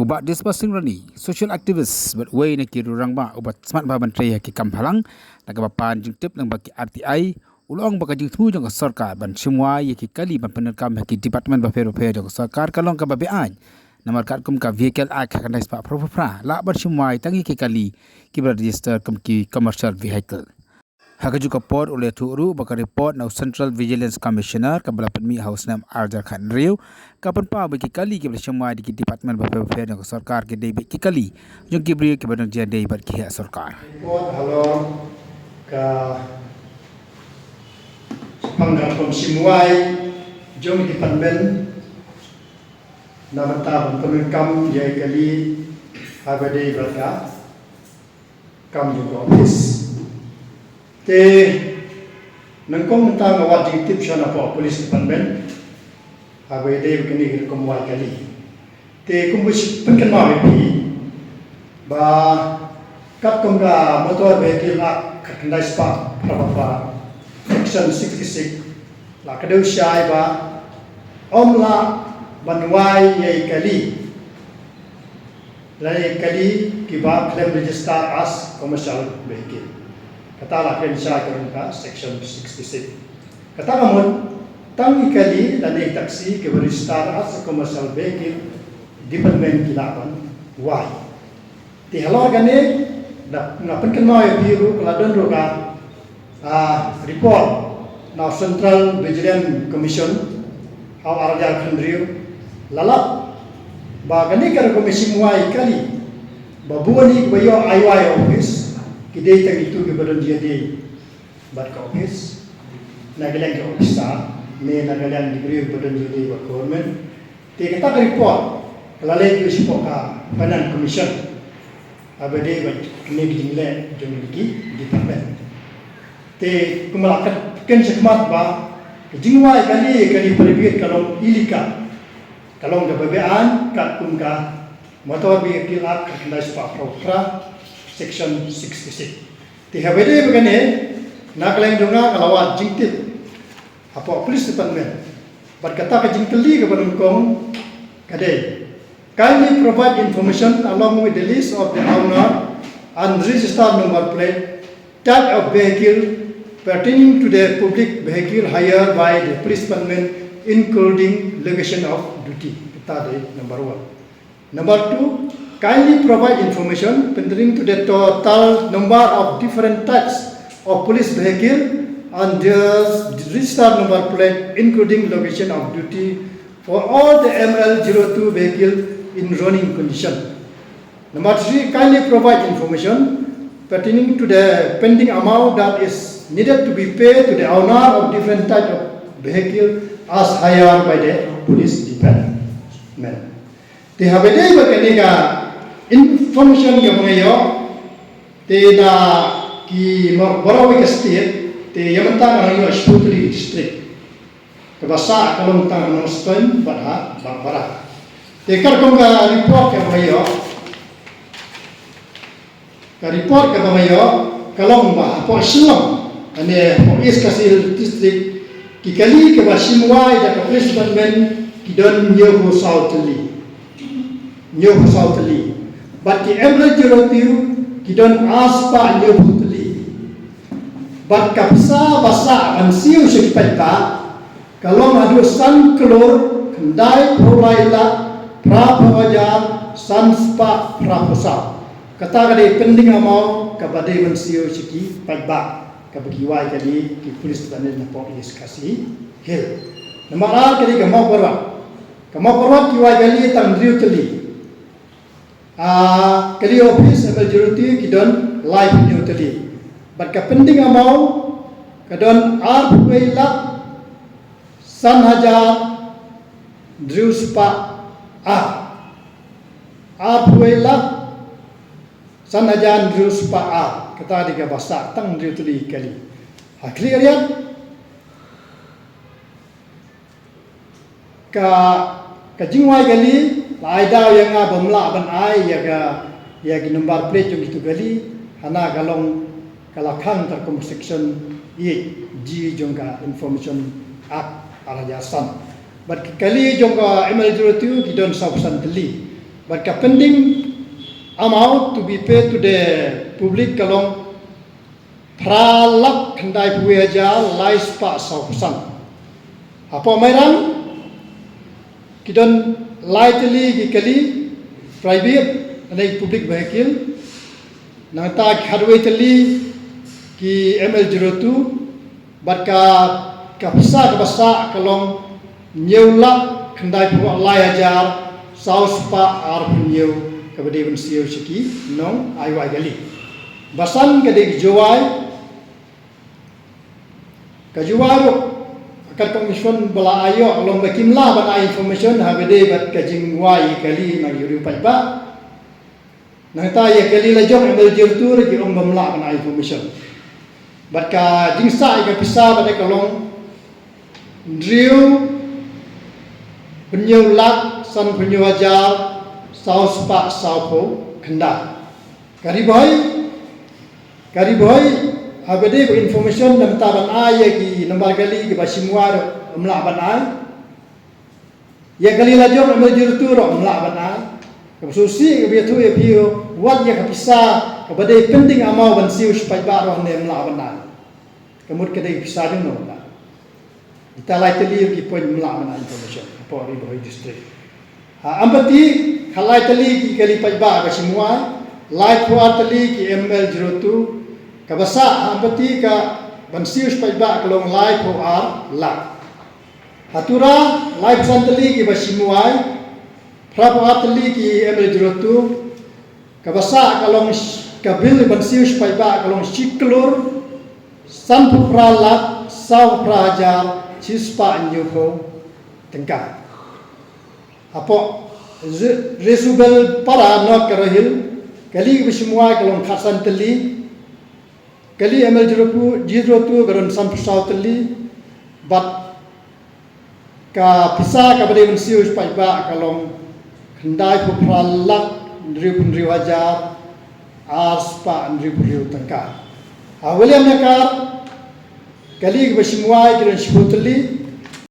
Kubak dispasing rani social activists but way na kirurang ba ubat smart ba bantay ki kamphalang nagapapan jingtip ng bagi RTI ulong baka jingtu jang sarkar ban semua ki kali ban penerkam ki department ba fero jang sarkar kalong ka babean namar kum ka vehicle act kan ispa propra la bar semua tangi ki kali ki register kum ki commercial vehicle Hakaju kapor oleh turu baka report na Central Vigilance Commissioner kabla penmi House nam Arjar Khan Riu kapan pa bagi kali ke bersama di department bapa fair ng sarkar ke dei ki kali jong ki bri ke badang dia dei bar ki sarkar report halo ka panggal komisimuai jong department na mata pemerkam dia kali habade berka kam juga office te nangkong mentang awat jingtip siya na po police department habay day kini kumwai kali te kumbus pagkanmawi pi ba kat kong ka motor vehicle la kakandai spa prabapa section 66 la kadaw siya ba omla banwai yay kali lay kali kiba claim register as commercial vehicle kata kan siya karon ka section 66 kata kamon tang ikali lani taxi ke register as commercial vehicle department kilapan why ti halo gane na penken mau biru keladon roka report na Central Vigilance Commission how Arjal Khandriu lalap ba gane kar komisi muai kali babuani bayo IY office kidai tang itu kepada dia di bat ka office nagalang ka office me nagalang diberi kepada dia di bat government te kita report kalalay ko si ka banan commission abade bat kini jingle jong lagi department te kumalakat ken sekmat ba jingwai kali perbit kalau ilika kalau gabean kat kumka motor vehicle ak kandai spa propra section 66 ti habede begane nakalain donga kalawat jingtip apa police department berkata ke jingteli ke penungkong kade kindly provide information along with the list of the owner and registered number plate type of vehicle pertaining to the public vehicle hired by the police department including location of duty kita de number 1 number 2 kindly provide information pertaining to the total number of different types of police vehicle and their registered number plate, including location of duty for all the ML02 vehicle in running condition. Number 3, kindly provide information pertaining to the pending amount that is needed to be paid to the owner of different type of vehicle as hired by the police department. They have a day information ke mengayo te da ki Morawi ke state te yamanta ngayo Sputri district ke basa kalau mentang noston badha bara te kar kong ka report ke mengayo kalau ba po silong ane po is kasil district ki kali ke basimwai da police department ki don nyoho southly but the ML02 kidon aspa nyo putli but kapsa basa an siu sekipeta kalau madu san klor kendai prolaila prapawajar sanspa praposa kata kade pending amau kabade mensiu seki pagba kabagiwai kali di polis department na polis kasih hil namara kali kamau korwa kiwai kali tang driu teli kali office ML02 kidon live neutral but kapending amau kadon arwela sanhaja druspa arwela sanhaja druspa kata diga basa tang neutral kali clear ya ka jingwai kali lai daw yang bamla ban ai ya number plate yung itu gali hana galong kalakhan terkom section e g jongka information act arajasan but kali jongka ML02 kidon sausan teli but the pending amount to be paid to the public kalong pralak kandai pueja lais pa sausan. Apa merang kidon lightly gikali private and public vehicle nata hardway ki ML02 but ka basa kalong nyewla kandai pu lai ajar saus pa ar punyew kabade ban siyo shiki nong aiwai gali basan kade jowai ka jowai akan komision bala ayo along bakimla ban information habade bat kajing wai kali na yuri pai ba nang ta ya kali la jong emel jirtur ki om bamla ban information bat ka jingsa ka pisa bade kalong driu penyew lak san penyew ajar saus pak saupo kenda kari boy habade ko information nam taban ay ki nambar gali ki basimwar amla banay ya gali la jom amel jirturo amla banay ko susi ko biatu ya pio wat ya kapisa kabade pending amau ban siu spai baro ne amla banay kamut kade pisa din no la italai teli ki point amla banay information po ri boy district ampati khalai tali ki kali pajba ka semua live for tali ki ML02 kabasa ampati ka bansius pajba kalong live for la hatura live santali ki basimua prapa tali ki ML02 kabasa kalong kabil bansius pajba kalong siklur sampu prala saw praja cispa nyuho tengka apo resubel para not karahil kali semua kalong khasan teli kali ML02 garon sampu saw teli bat ka pisa ka bade mensius paiba kalong kendai pu pralak ndri wajar aspa ndri puriu tangka awaliam nakar kali semua garon shuteli